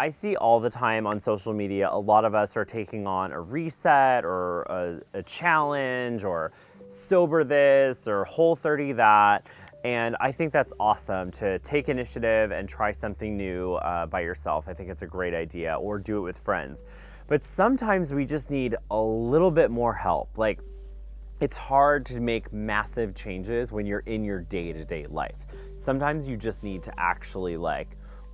I see all the time on social media, a lot of us are taking on a reset or a challenge or sober this or whole 30 that. And I think that's awesome to take initiative and try something new by yourself. I think it's a great idea, or do it with friends. But sometimes we just need a little bit more help. Like, it's hard to make massive changes when you're in your day-to-day life. Sometimes you just need to actually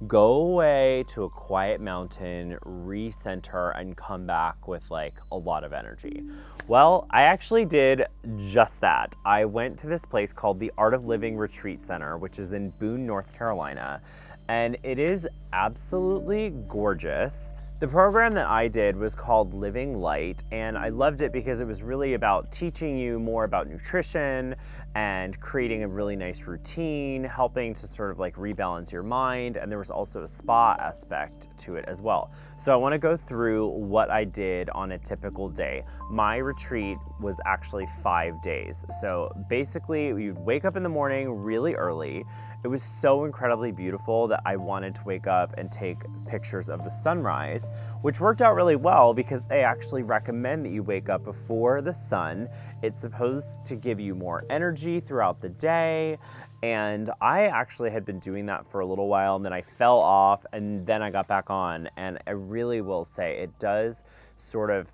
go away to a quiet mountain, recenter, and come back with a lot of energy. Well, I actually did just that. I went to this place called the Art of Living Retreat Center, which is in Boone, North Carolina, and it is absolutely gorgeous. The program that I did was called Living Light, and I loved it because it was really about teaching you more about nutrition and creating a really nice routine, helping to sort of rebalance your mind, and there was also a spa aspect to it as well. So I want to go through what I did on a typical day. My retreat was actually 5 days. So basically, you'd wake up in the morning really early. It was so incredibly beautiful that I wanted to wake up and take pictures of the sunrise, which worked out really well because they actually recommend that you wake up before the sun. It's supposed to give you more energy throughout the day. And I actually had been doing that for a little while, and then I fell off, and then I got back on. And I really will say it does sort of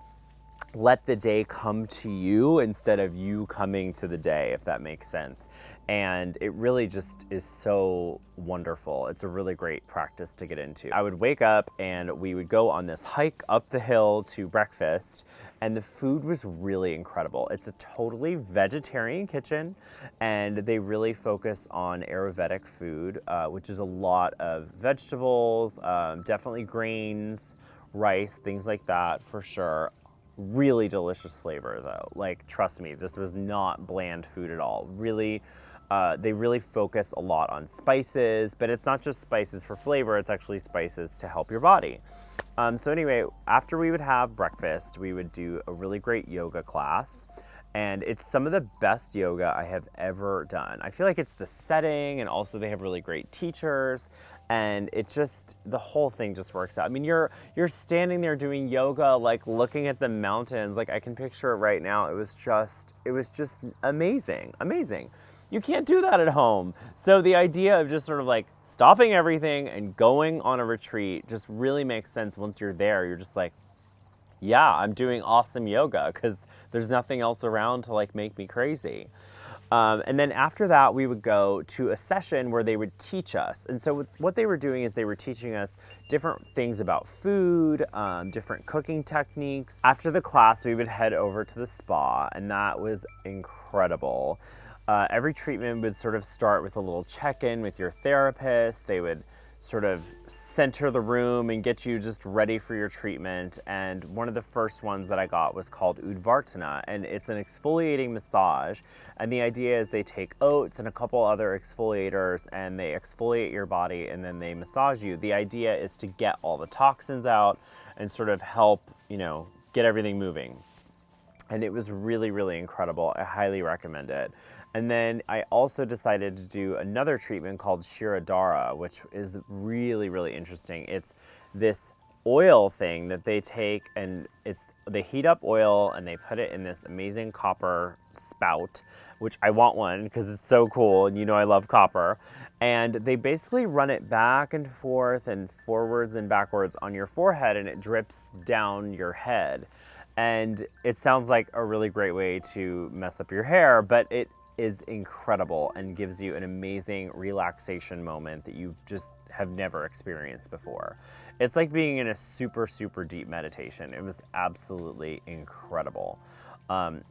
let the day come to you instead of you coming to the day, if that makes sense. And it really just is so wonderful. It's a really great practice to get into. I would wake up and we would go on this hike up the hill to breakfast, and the food was really incredible. It's a totally vegetarian kitchen, and they really focus on Ayurvedic food, which is a lot of vegetables, definitely grains, rice, things like that for sure. Really delicious flavor though. Trust me, this was not bland food at all. Really, they really focus a lot on spices, but it's not just spices for flavor, it's actually spices to help your body. So anyway, after we would have breakfast, we would do a really great yoga class. And it's some of the best yoga I have ever done. I feel like it's the setting, and also they have really great teachers, and it just, the whole thing just works out. I mean, you're standing there doing yoga, looking at the mountains. I can picture it right now. It was just amazing, amazing. You can't do that at home. So the idea of just sort of stopping everything and going on a retreat just really makes sense once you're there. You're just yeah, I'm doing awesome yoga because there's nothing else around to make me crazy. And then after that, we would go to a session where they would teach us. And so what they were doing is they were teaching us different things about food, different cooking techniques. After the class, we would head over to the spa, and that was incredible. Every treatment would sort of start with a little check-in with your therapist. They would sort of center the room and get you just ready for your treatment. And one of the first ones that I got was called Udvartana, and it's an exfoliating massage. And the idea is they take oats and a couple other exfoliators, and they exfoliate your body, and then they massage you. The idea is to get all the toxins out and sort of help, get everything moving. And it was really, really incredible. I highly recommend it. And then I also decided to do another treatment called Shirodhara, which is really, really interesting. It's this oil thing that they take, and they heat up oil and they put it in this amazing copper spout, which I want one because it's so cool, and I love copper. And they basically run it back and forth and forwards and backwards on your forehead, and it drips down your head. And it sounds like a really great way to mess up your hair, but it is incredible and gives you an amazing relaxation moment that you just have never experienced before. It's like being in a super, super deep meditation. It was absolutely incredible.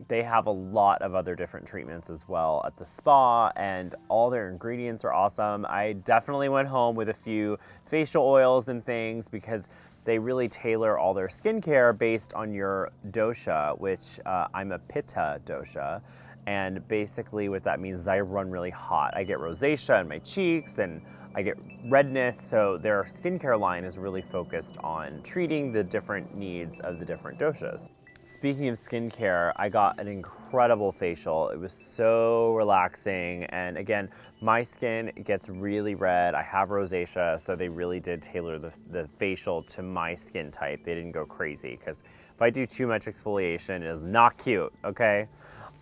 They have a lot of other different treatments as well at the spa, and all their ingredients are awesome. I definitely went home with a few facial oils and things because they really tailor all their skincare based on your dosha, which I'm a Pitta dosha. And basically what that means is I run really hot. I get rosacea in my cheeks and I get redness. So their skincare line is really focused on treating the different needs of the different doshas. Speaking of skincare, I got an incredible facial. It was so relaxing. And again, my skin gets really red. I have rosacea, so they really did tailor the facial to my skin type. They didn't go crazy because if I do too much exfoliation, it is not cute, okay?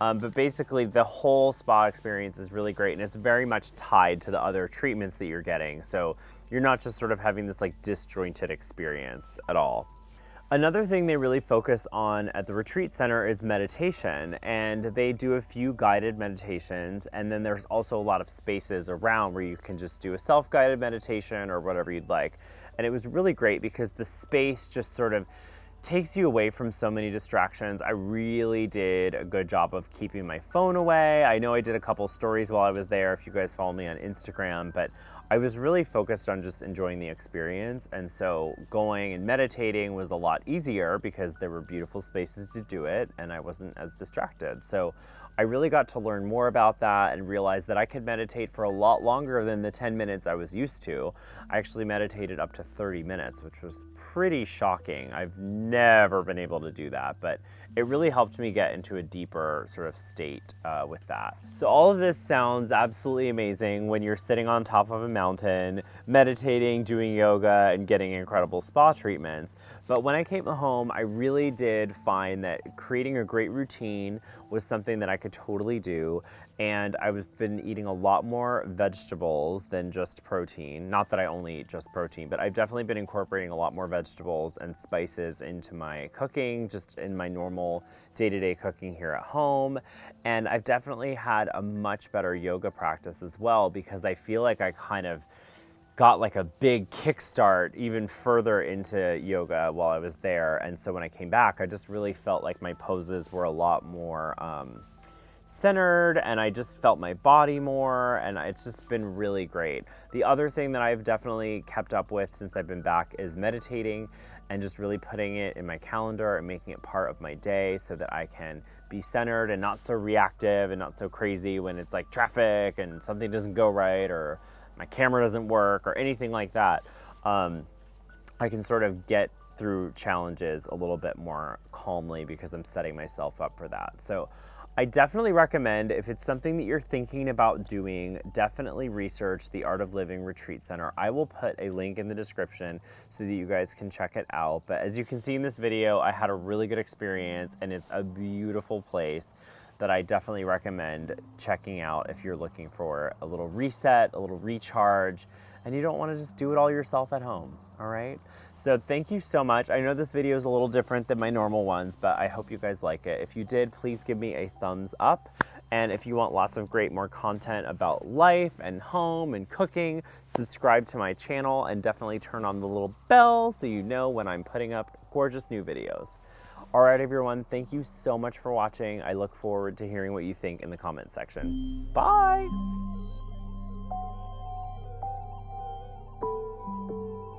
But basically, the whole spa experience is really great, and it's very much tied to the other treatments that you're getting. So you're not just sort of having this like disjointed experience at all. Another thing they really focus on at the retreat center is meditation, and they do a few guided meditations, and then there's also a lot of spaces around where you can just do a self-guided meditation or whatever you'd like. And it was really great because the space just sort of takes you away from so many distractions. I really did a good job of keeping my phone away. I know I did a couple stories while I was there, if you guys follow me on Instagram, but I was really focused on just enjoying the experience. And so going and meditating was a lot easier because there were beautiful spaces to do it and I wasn't as distracted. So I really got to learn more about that and realize that I could meditate for a lot longer than the 10 minutes I was used to. I actually meditated up to 30 minutes, which was pretty shocking. I've never been able to do that, but it really helped me get into a deeper sort of state with that. So all of this sounds absolutely amazing when you're sitting on top of a mountain, meditating, doing yoga, and getting incredible spa treatments. But when I came home, I really did find that creating a great routine was something that I could totally do. And I've been eating a lot more vegetables than just protein. Not that I only eat just protein, but I've definitely been incorporating a lot more vegetables and spices into my cooking, just in my normal day-to-day cooking here at home. And I've definitely had a much better yoga practice as well, because I feel like I kind of got like a big kickstart even further into yoga while I was there. And so when I came back, I just really felt like my poses were a lot more centered, and I just felt my body more, and it's just been really great. The other thing that I've definitely kept up with since I've been back is meditating and just really putting it in my calendar and making it part of my day so that I can be centered and not so reactive and not so crazy when it's like traffic and something doesn't go right or my camera doesn't work or anything like that. I can sort of get through challenges a little bit more calmly because I'm setting myself up for that. So I definitely recommend, if it's something that you're thinking about doing, definitely research the Art of Living Retreat Center. I will put a link in the description so that you guys can check it out. But as you can see in this video, I had a really good experience, and it's a beautiful place that I definitely recommend checking out if you're looking for a little reset, a little recharge, and you don't want to just do it all yourself at home, all right? So thank you so much. I know this video is a little different than my normal ones, but I hope you guys like it. If you did, please give me a thumbs up. And if you want lots of great more content about life and home and cooking, subscribe to my channel and definitely turn on the little bell so you know when I'm putting up gorgeous new videos. All right, everyone, thank you so much for watching. I look forward to hearing what you think in the comment section. Bye.